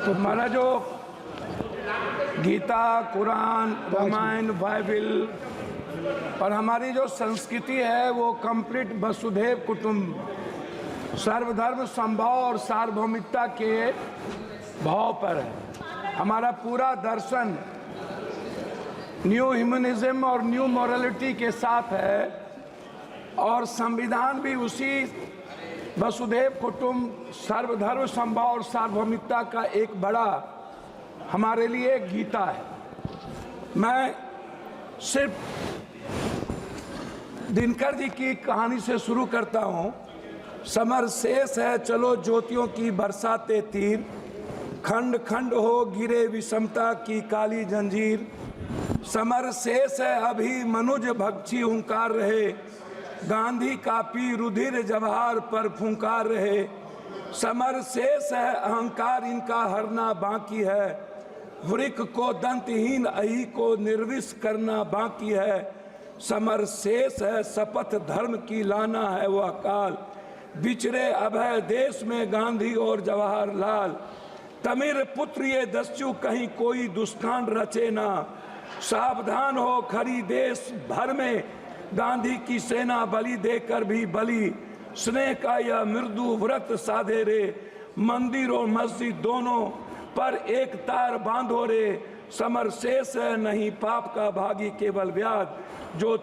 तो हमारा जो गीता, कुरान, रामायण, बाइबल और हमारी जो संस्कृति है वो कंप्लीट वसुधैव कुटुंब, सर्वधर्म समभाव और सार्वभौमिकता के भाव पर है। हमारा पूरा दर्शन न्यू ह्यूमनिज्म और न्यू मॉरलिटी के साथ है और संविधान भी उसी वसुधैव कुटुंब, सर्वधर्म समभाव और सार्वभौमिकता का एक बड़ा हमारे लिए गीता है। मैं सिर्फ दिनकर जी की कहानी से शुरू करता हूँ। समर शेष है चलो ज्योतियों की बरसाते तीर, खंड खंड हो गिरे विषमता की काली जंजीर। समर शेष है अभी मनुज भक्षी हुंकार रहे, गांधी कापी रुधिर जवाहर पर फुंकार रहे। समर शेष है अहंकार इनका हरना बाकी है, वृक्ष को दंतहीन अहि को निर्विष करना बाकी है। समर शेष है शपथ धर्म की लाना है वह काल, बिछड़े अभय देश में गांधी और जवाहरलाल। तमिर पुत्र ये दस्यु कहीं कोई दुष्कांड रचे ना, सावधान हो खरी देश भर में गांधी की सेना बलि देकर भी बलि। स्नेह का यह मृदु व्रत साधे रे, मंदिर और मस्जिद दोनों पर एक तार बांधो रे। समर शेष है नहीं पाप का भागी केवल व्याध, जो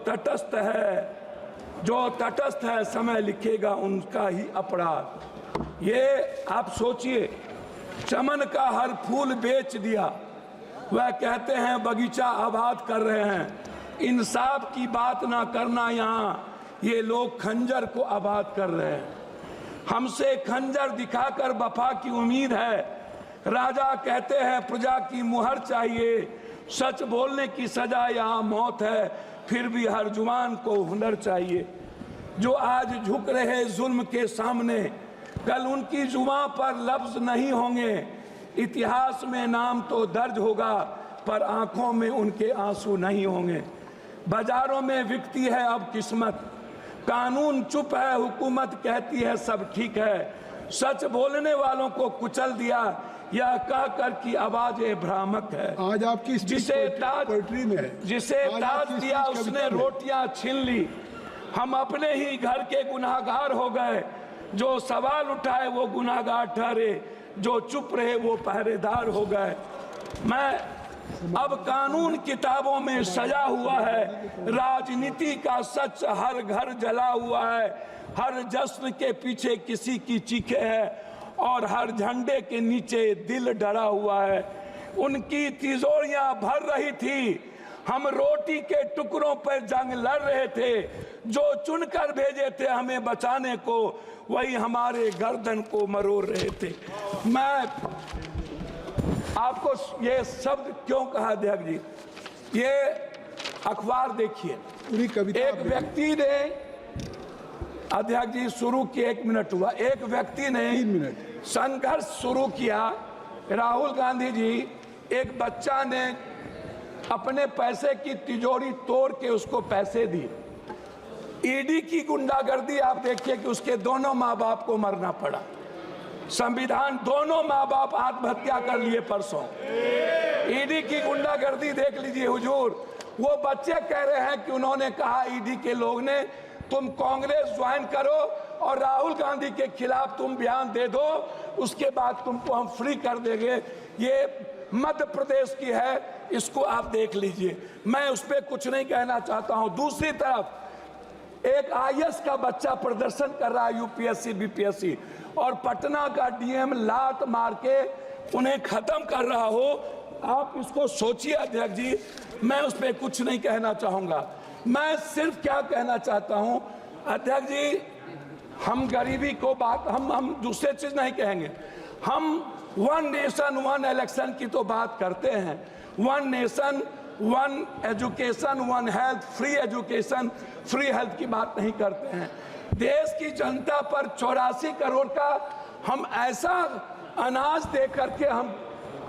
तटस्थ है समय लिखेगा उनका ही अपराध। ये आप सोचिए, चमन का हर फूल बेच दिया, वह कहते हैं बगीचा आबाद कर रहे हैं। इंसाफ की बात ना करना, यहाँ ये लोग खंजर को आबाद कर रहे हैं। हमसे खंजर दिखाकर वफा की उम्मीद है, राजा कहते हैं प्रजा की मुहर चाहिए। सच बोलने की सजा यहाँ मौत है, फिर भी हर जुबान को हुनर चाहिए। जो आज झुक रहे जुल्म के सामने, कल उनकी जुबान पर लफ्ज नहीं होंगे। इतिहास में नाम तो दर्ज होगा, पर आंखों में उनके आंसू नहीं होंगे। बाजारों में बिकती है अब किस्मत, कानून चुप है हुकूमत कहती है सब ठीक है। सच बोलने वालों को कुचल दिया, यह कहकर की आवाजें भ्रामक है। आज आपकी जिसे ताज दिया उसने रोटियां छीन ली। हम अपने ही घर के गुनाहगार हो गए, जो सवाल उठाए वो गुनाहगार ठहरे, जो चुप रहे वो पहरेदार हो गए। मैं अब कानून किताबों में सजा हुआ है, राजनीति का सच हर घर जला हुआ है। हर जश्न के पीछे किसी की चीखें है और हर झंडे के नीचे दिल डरा हुआ है। उनकी तिजोरियां भर रही थी, हम रोटी के टुकड़ों पर जंग लड़ रहे थे। जो चुनकर भेजे थे हमें बचाने को, वही हमारे गर्दन को मरोड़ रहे थे। मैं आपको ये शब्द क्यों कहा अध्यक्ष जी, ये अखबार देखिए। एक व्यक्ति ने, अध्यक्ष जी शुरू किया, 1 मिनट हुआ, एक व्यक्ति ने संघर्ष शुरू किया। राहुल गांधी जी, एक बच्चा ने अपने पैसे की तिजोरी तोड़ के उसको पैसे दी। ईडी की गुंडागर्दी आप देखिए कि उसके दोनों माँ बाप को मरना पड़ा। संविधान, दोनों माँ बाप आत्महत्या कर लिए परसों। ईडी की गुंडागर्दी देख लीजिए हुजूर। वो बच्चे कह रहे हैं कि उन्होंने कहा ईडी के लोग ने तुम कांग्रेस ज्वाइन करो और राहुल गांधी के खिलाफ तुम बयान दे दो, उसके बाद तुमको हम फ्री कर देंगे। ये मध्य प्रदेश की है, इसको आप देख लीजिए। मैं उस पर कुछ नहीं कहना चाहता हूं। दूसरी तरफ एक आईएएस का बच्चा प्रदर्शन कर रहा है यूपीएससी बीपीएससी, और पटना का डीएम लात मार के उन्हें खत्म कर रहा हो। आप इसको सोचिए अध्यक्ष जी। मैं उस पर कुछ नहीं कहना चाहूंगा। मैं सिर्फ क्या कहना चाहता हूं अध्यक्ष जी, हम गरीबी को बात, हम दूसरे चीज नहीं कहेंगे। हम 1 नेशन 1 इलेक्शन की तो बात करते हैं। 1 nation 1 education 1 health, free education free health की बात नहीं करते हैं। देश की जनता पर 84 करोड़ का हम ऐसा अनाज दे करके हम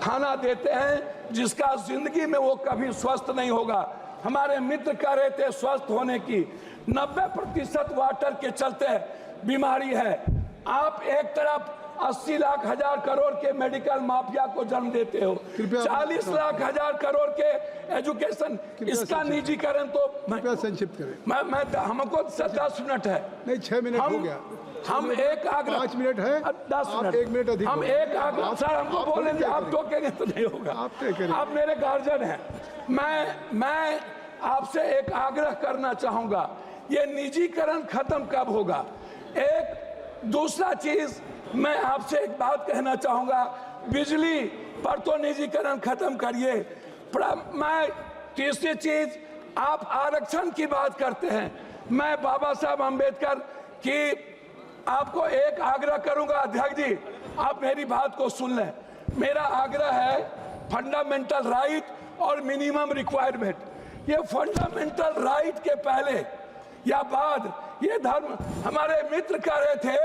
खाना देते हैं जिसका जिंदगी में वो कभी स्वस्थ नहीं होगा। हमारे मित्र कह रहे थे स्वस्थ होने की, 90% वाटर के चलते बीमारी है। आप एक तरफ 80 लाख हजार करोड़ के मेडिकल माफिया को जन्म देते हो। 40 लाख हजार करोड़ के एजुकेशन, इसका निजीकरण तो संक्षिप्त करें। हमको 10 मिनट है, नहीं 6 मिनट हो गया। हम एक आग्रह, 5 मिनट है, 10 मिनट, 1 मिनट अधिक, हम एक आग्रह, सर हमको बोलेंगे, आप टोकेंगे तो नहीं होगा। आप मेरे गार्जियन हैं, मैं आपसे एक आग्रह करना चाहूंगा, ये निजीकरण खत्म कब होगा? एक दूसरा चीज मैं आपसे एक बात कहना चाहूंगा, बिजली पर तो निजीकरण खत्म करिए। मैं तीसरी चीज, आप आरक्षण की बात करते हैं, मैं बाबा साहब अम्बेडकर की आपको एक आग्रह करूंगा, अध्यक्ष जी आप मेरी बात को सुन लें। मेरा आग्रह है फंडामेंटल राइट और मिनिमम रिक्वायरमेंट, ये फंडामेंटल राइट के पहले या बाद ये धर्म, हमारे मित्र कह रहे थे,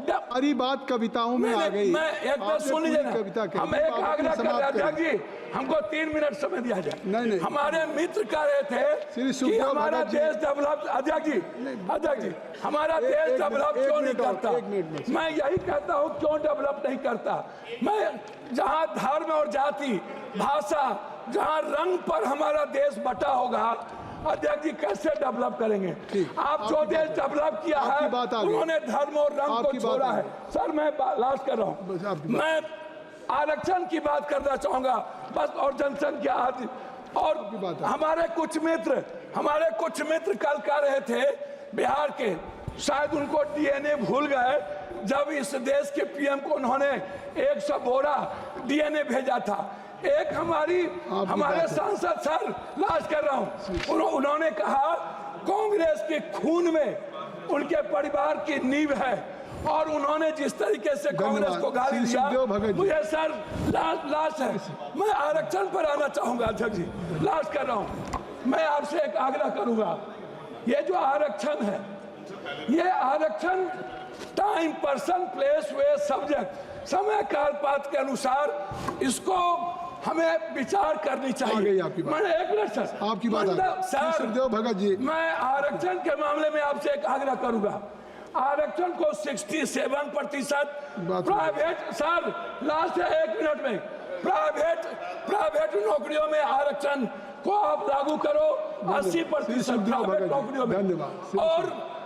सारी बात कविताओं में आ गई। मैं एक बात सुन लीजिए ना, हम एक आग्रह कर रहे अध्यक्ष जी, हमको 3 मिनट समय दिया जाए। नहीं। हमारे मित्र कह रहे थे कि हमारा देश डेवलप, अध्यक्ष जी हमारा देश डेवलप क्यों नहीं करता? मैं यही कहता हूँ क्यों डेवलप नहीं करता। मैं जहाँ धर्म और जाति, भाषा, जहाँ रंग पर हमारा देश बटा होगा, अध्यक्ष जी कैसे डेवलप करेंगे? आप जो देश डेवलप किया है उन्होंने धर्म और रंग को छोड़ा है। सर मैं लास्ट कर रहा हूँ, मैं आरक्षण की बात करना चाहूंगा बस, और जनसंख्या आदि, और हमारे कुछ मित्र कल कह रहे थे बिहार के, शायद उनको डीएनए भूल गए, जब इस देश के पीएम को उन्होंने 100 बोरा डीएनए भेजा था। एक हमारे सांसद, सर लास्ट कर रहा हूं, उन्होंने कहा कांग्रेस के खून में उनके परिवार की नींव है, और उन्होंने जिस तरीके से कांग्रेस को गाली दिया, मुझे सर लास्ट है, मैं आरक्षण पर आना चाहूंगा अध्यक्ष जी, लास्ट कर रहा हूं। मैं आपसे एक आग्रह करूंगा, ये जो आरक्षण है, ये आरक्षण टाइम, पर्सन, प्लेस, वे, सब्जेक्ट, समय काल पात्र के अनुसार इसको हमें विचार करनी चाहिए। मैंने एक मिनट सर, आपकी बात सर सुखदेव भगत जी, मैं आरक्षण के मामले में आपसे एक आग्रह करूंगा, आरक्षण को 67% प्राइवेट, सर लास्ट है 1 मिनट में, प्राइवेट नौकरियों में आरक्षण को आप लागू करो, 80% नौकरियों में, और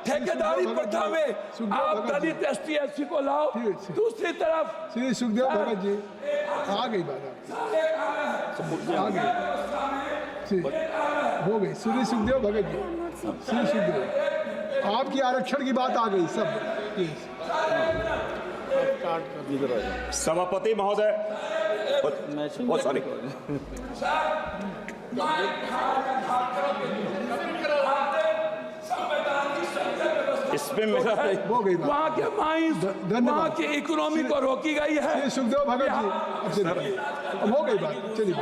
ठेकेदारी प्रथा में आप दलित ST SC को लाओ। दूसरी तरफ श्री सुखदेव भगत जी, आ गई बात, आ गई, हो गई। श्री सुखदेव भगत जी, श्री सुखदेव, आपकी आरक्षण की बात आ गई सब। सभापति महोदय, सॉरी, इसमें मेरा वहाँ के माइंस, वहाँ की इकोनॉमी को रोकी गई है। सुखदेव भगत जी, अब हो गई बात, चलिए।